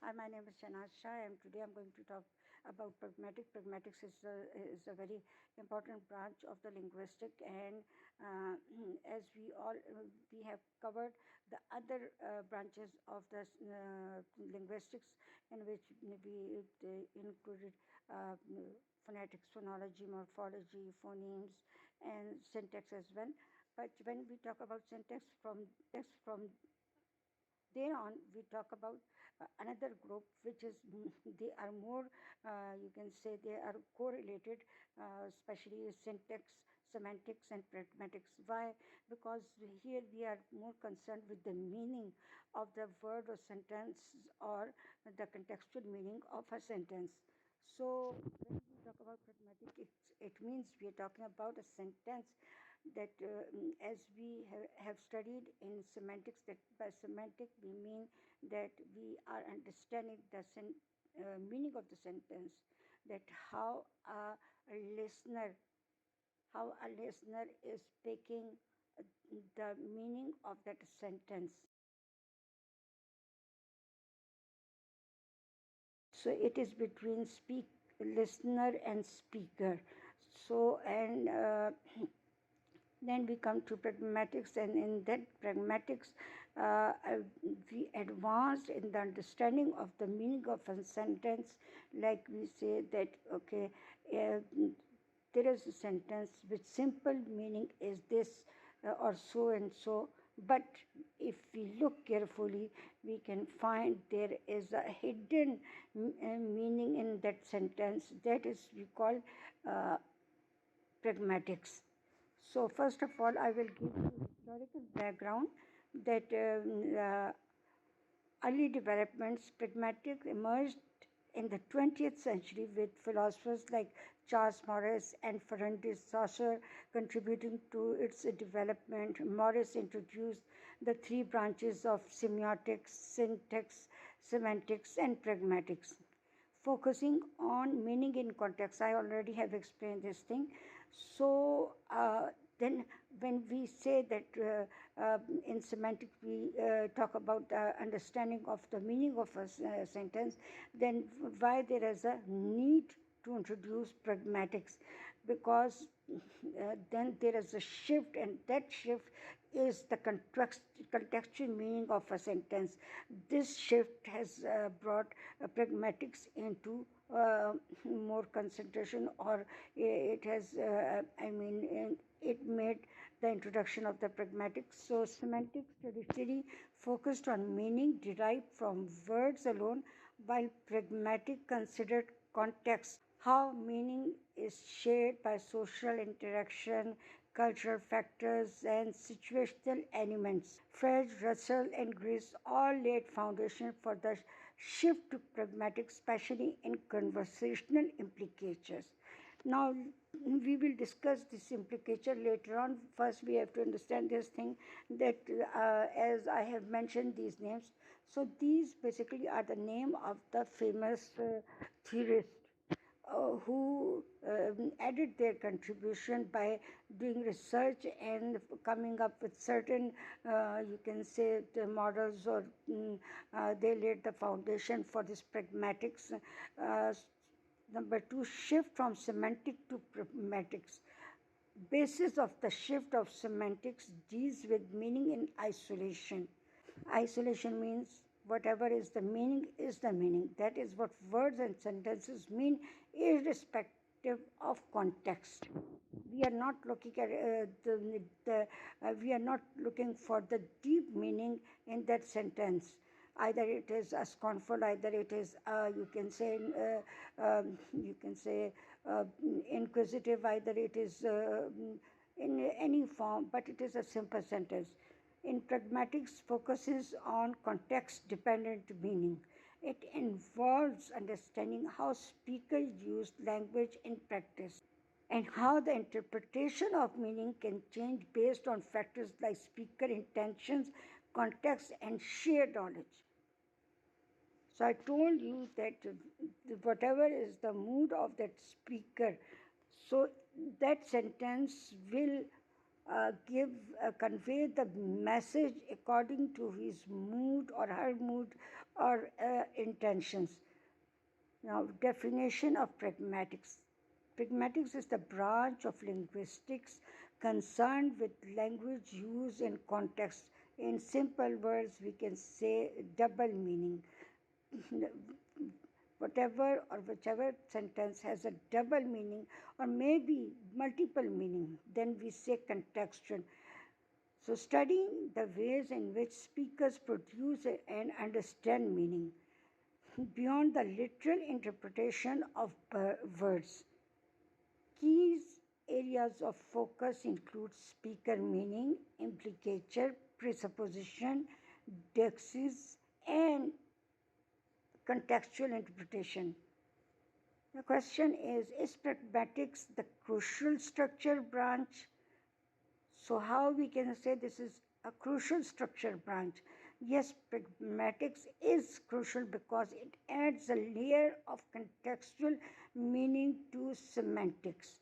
Hi, my name is Shanaz Shah, and today I'm going to talk about pragmatic. Pragmatics is a very important branch of the linguistic, and as we have covered the other branches of the linguistics, in which we included phonetics, phonology, morphology, phonemes, and syntax as well. But when we talk about syntax from there on, we talk about another group, which is they are more, you can say, they are correlated, especially syntax, semantics, and pragmatics. Why? Because here we are more concerned with the meaning of the word or sentence, or the contextual meaning of a sentence. So when we talk about pragmatic, it means we are talking about a sentence that, as we have studied in semantics, that by semantic we mean that we are understanding the meaning of the sentence, that listener how a listener is picking the meaning of that sentence. So it is between listener and speaker. So and then we come to pragmatics, and in that pragmatics, we advanced in the understanding of the meaning of a sentence. Like we say that, okay, there is a sentence which simple meaning is this, or so and so. But if we look carefully, we can find there is a hidden meaning in that sentence. That is, we call pragmatics. So, first of all, I will give you historical background that early developments, pragmatic emerged in the 20th century with philosophers like Charles Morris and Ferdinand Saussure contributing to its development. Morris introduced the three branches of semiotics, syntax, semantics, and pragmatics, focusing on meaning in context. I already have explained this thing. So then when we say that in semantics we talk about understanding of the meaning of a sentence, then why there is a need to introduce pragmatics? Because then there is a shift, and that shift is the contextual meaning of a sentence. This shift has brought pragmatics into more concentration, or it has, it made the introduction of the pragmatics. So, semantics traditionally focused on meaning derived from words alone, while pragmatic considered context, how meaning is shaped by social interaction, cultural factors, and situational elements. Fred, Russell, and Greece all laid foundation for the shift to pragmatic, especially in conversational implications. Now, we will discuss this implication later on. First, we have to understand this thing that, as I have mentioned these names, so these basically are the name of the famous theorists who added their contribution by doing research and coming up with certain, you can say, the models, or they laid the foundation for this pragmatics. Number two, shift from semantic to pragmatics. Basis of the shift of semantics deals with meaning in isolation. Isolation means whatever is the meaning is the meaning. That is what words and sentences mean, irrespective of context. We are not looking at we are not looking for the deep meaning in that sentence. Either it is a scornful, either it is you can say inquisitive, either it is in any form, but it is a simple sentence. In pragmatics, focuses on context-dependent meaning. It involves understanding how speakers use language in practice, and how the interpretation of meaning can change based on factors like speaker intentions, context, and shared knowledge. So I told you that whatever is the mood of that speaker, so that sentence will convey the message according to his mood or her mood or intentions. Now, definition of pragmatics. Pragmatics is the branch of linguistics concerned with language use and context. In simple words, we can say double meaning. Whatever or whichever sentence has a double meaning or maybe multiple meaning, then we say contextual. So, studying the ways in which speakers produce and understand meaning beyond the literal interpretation of words. Key areas of focus include speaker meaning, implicature, presupposition, dexis, and contextual interpretation. The question is pragmatics the crucial structure branch? So how we can say this is a crucial structure branch? Yes, pragmatics is crucial because it adds a layer of contextual meaning to semantics.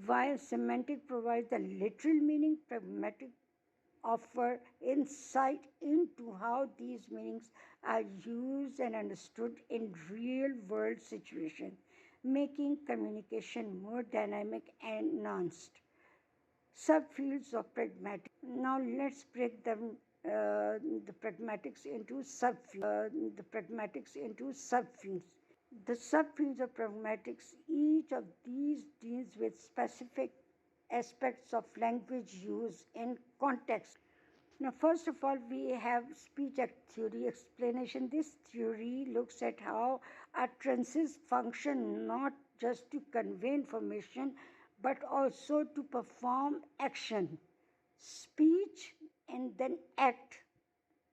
While semantic provides the literal meaning, pragmatic offer insight into how these meanings are used and understood in real world situations, making communication more dynamic and nuanced. Subfields of pragmatics. Now let's break them the pragmatics into subfields. The subfields of pragmatics, each of these deals with specific aspects of language use in context. Now, first of all, we have speech act theory explanation. This theory looks at how utterances function not just to convey information but also to perform action. Speech and then act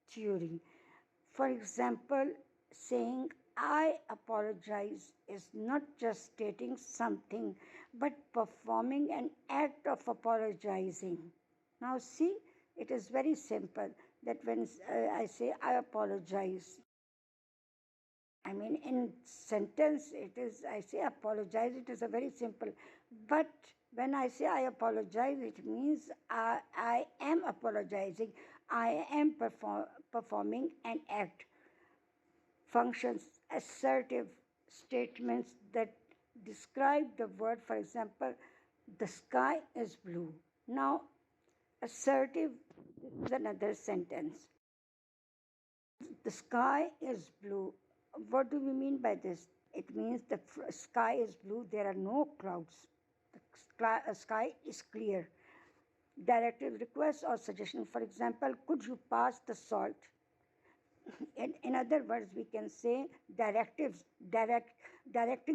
theory. For example, saying I apologize is not just stating something but performing an act of apologizing. Now, see, it is very simple that when I say I apologize, I mean, in sentence, it is, I say apologize, it is a very simple. But when I say I apologize, it means I am apologizing. I am performing an act. Functions, assertive statements that describe the word, for example, the sky is blue. Now, assertive is another sentence. The sky is blue. What do we mean by this? It means the sky is blue, there are no clouds. The sky is clear. Directive request or suggestion, for example, could you pass the salt? In other words, we can say directing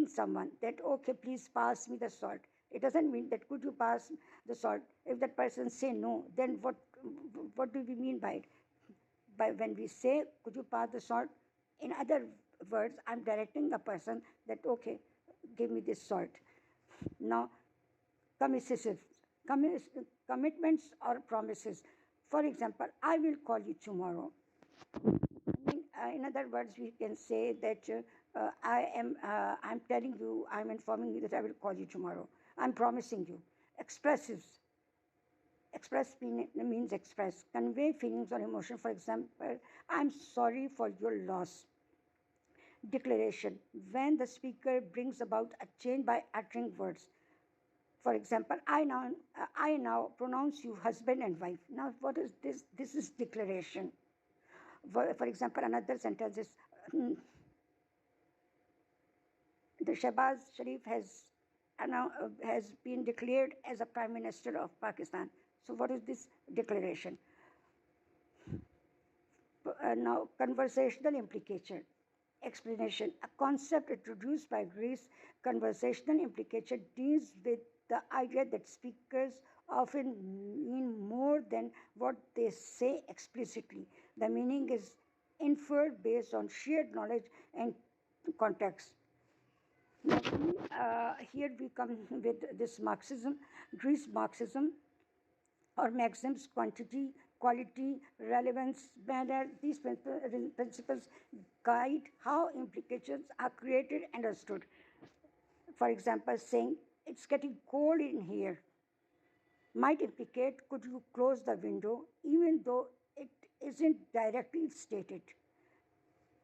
someone that, okay, please pass me the salt. It doesn't mean that could you pass the salt. If that person say no, then what do we mean by it? By when we say, could you pass the salt? In other words, I'm directing the person that, okay, give me this salt. Now, commitments or promises. For example, I will call you tomorrow. In other words, we can say that I'm telling you, I'm informing you that I will call you tomorrow. I'm promising you. Expressives. Express means express, convey feelings or emotion. For example, I'm sorry for your loss. Declaration, when the speaker brings about a change by uttering words. For example, I now pronounce you husband and wife. Now, what is this? This is declaration. For example, another sentence is the Shehbaz Sharif has been declared as a Prime Minister of Pakistan. So, what is this declaration? Now, conversational implication. Explanation. A concept introduced by Greece, conversational implication deals with the idea that speakers often mean more than what they say explicitly. The meaning is inferred based on shared knowledge and context. Here we come with this Marxism, Greece Marxism, or maxims, quantity, quality, relevance, manner. These principles guide how implications are created and understood. For example, saying, it's getting cold in here. might implicate, could you close the window, even though it isn't directly stated.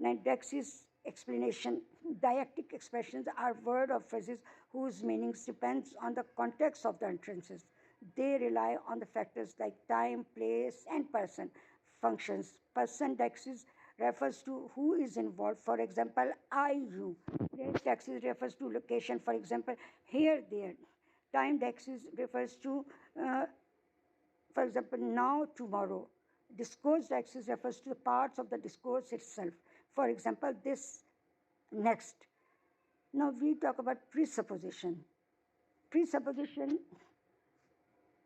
Didactic explanation. Didactic expressions are words or phrases whose meanings depends on the context of the utterances. They rely on the factors like time, place, and person. Functions. Person didactic refers to who is involved. For example, I, you. Place didactic refers to location. For example, here, there. Time didactic refers to for example, now, tomorrow. Discourse axis refers to the parts of the discourse itself. For example, this, next. Now we talk about presupposition. Presupposition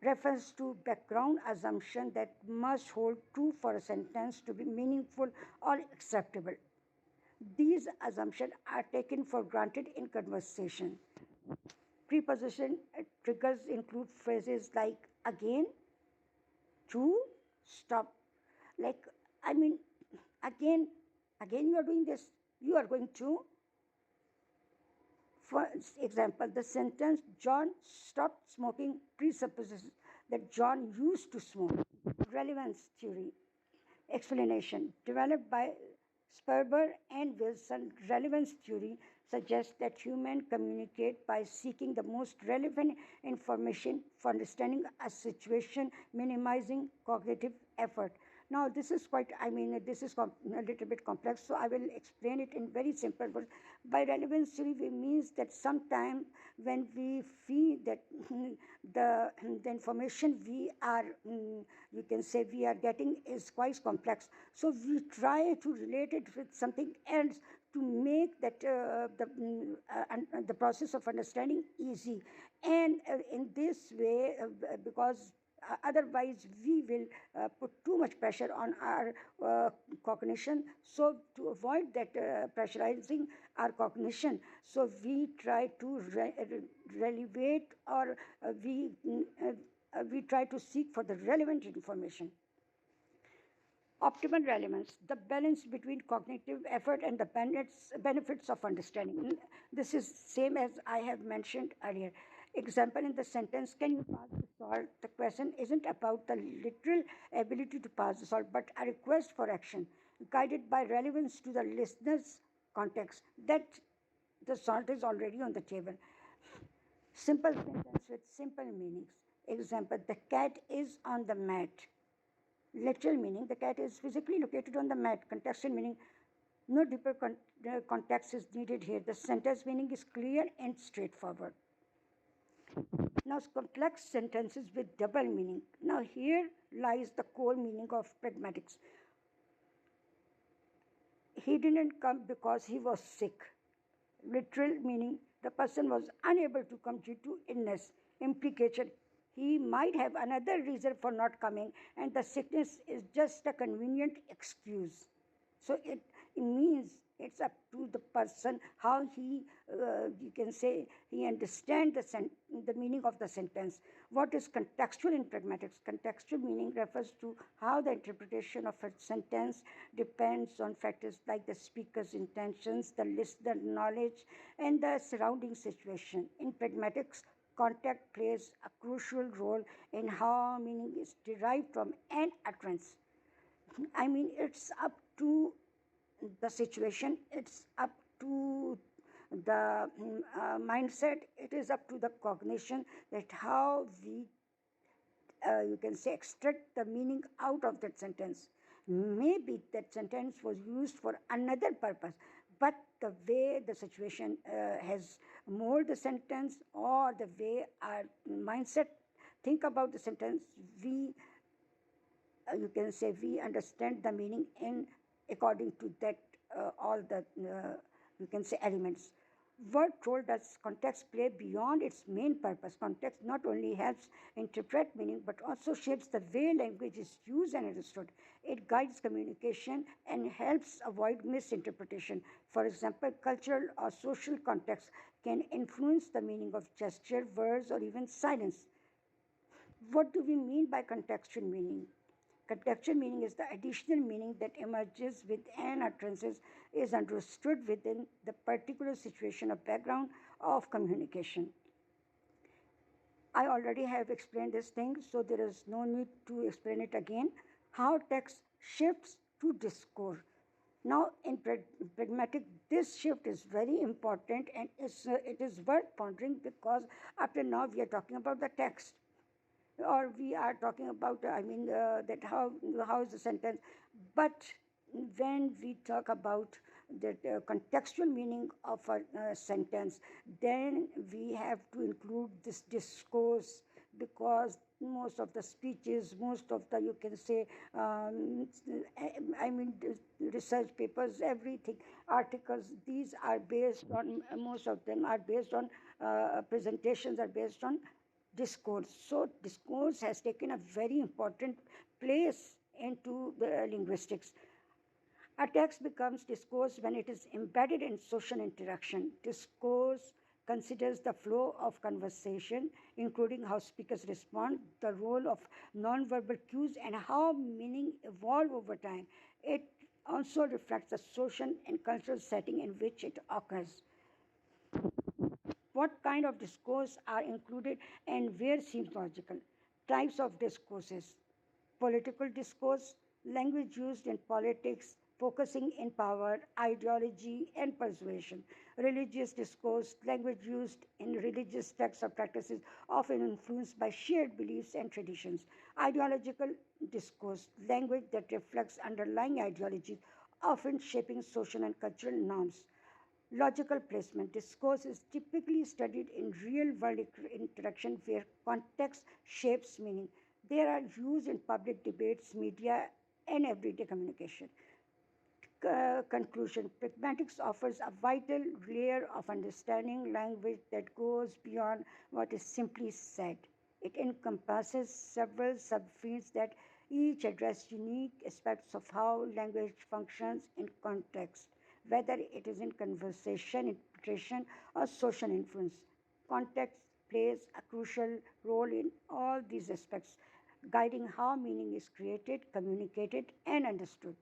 refers to background assumption that must hold true for a sentence to be meaningful or acceptable. These assumptions are taken for granted in conversation. Preposition triggers include phrases like again, to, stop. Like, I mean, again, again you are doing this, you are going to. For example, the sentence John stopped smoking presupposes that John used to smoke. Relevance theory explanation developed by Sperber and Wilson. Relevance theory suggests that humans communicate by seeking the most relevant information for understanding a situation, minimizing cognitive effort. Now, this is quite, this is a little bit complex, so I will explain it in very simple words. By relevance theory, we means that sometimes when we feel that the information we are, you can say, we are getting is quite complex, so we try to relate it with something else to make that the process of understanding easy. And in this way, because otherwise we will put too much pressure on our cognition. So to avoid that pressurizing our cognition, so we try to relevate, or we try to seek for the relevant information. Optimal relevance, the balance between cognitive effort and the benefits of understanding. This is same as I have mentioned earlier. Example in the sentence, can you pass the salt? The question isn't about the literal ability to pass the salt, but a request for action, guided by relevance to the listener's context, that the salt is already on the table. Simple sentence with simple meanings. Example, the cat is on the mat. Literal meaning, the cat is physically located on the mat. Contextual meaning, no deeper context is needed here. The sentence meaning is clear and straightforward. Now, complex sentences with double meaning. Now, here lies the core meaning of pragmatics. He didn't come because he was sick. Literal meaning, the person was unable to come due to illness. Implication, he might have another reason for not coming, and the sickness is just a convenient excuse. So it means it's up to the person how he, you can say, he understands the meaning of the sentence. What is contextual in pragmatics? Contextual meaning refers to how the interpretation of a sentence depends on factors like the speaker's intentions, the listener knowledge, and the surrounding situation. In pragmatics, context plays a crucial role in how meaning is derived from an utterance. It's up to the situation, it's up to the mindset, it is up to the cognition that how we, you can say, extract the meaning out of that sentence. Maybe that sentence was used for another purpose, but the way the situation has molded the sentence, or the way our mindset think about the sentence, we, you can say, we understand the meaning in according to that all the you can say elements. What role does context play beyond its main purpose? Context not only helps interpret meaning but also shapes the way language is used and understood. It guides communication and helps avoid misinterpretation. For example, cultural or social context can influence the meaning of gesture, words, or even silence. What do we mean by contextual meaning? Contextual meaning is the additional meaning that emerges with an utterance, is understood within the particular situation or background of communication. I already have explained this thing, so there is no need to explain it again. How text shifts to discourse. Now, in pragmatic, this shift is very important, and it is worth pondering, because after now we are talking about the text, or we are talking about, that how is the sentence. But when we talk about the contextual meaning of a sentence, then we have to include this discourse, because most of the speeches, most of the, you can say, research papers, everything, articles, these are based on, most of them are based on, presentations are based on discourse. So discourse has taken a very important place into the linguistics. A text becomes discourse when it is embedded in social interaction. Discourse considers the flow of conversation, including how speakers respond, the role of nonverbal cues, and how meaning evolve over time. It also reflects the social and cultural setting in which it occurs. What kind of discourse are included and where seems logical? Types of discourses. Political discourse, language used in politics, focusing in power, ideology, and persuasion. Religious discourse, language used in religious texts or practices, often influenced by shared beliefs and traditions. Ideological discourse, language that reflects underlying ideologies, often shaping social and cultural norms. Logical placement. Discourse is typically studied in real world interaction where context shapes meaning. They are used in public debates, media, and everyday communication. Conclusion. Pragmatics offers a vital layer of understanding language that goes beyond what is simply said. It encompasses several subfields that each address unique aspects of how language functions in context, whether it is in conversation, interpretation, or social influence. Context plays a crucial role in all these aspects, guiding how meaning is created, communicated, and understood.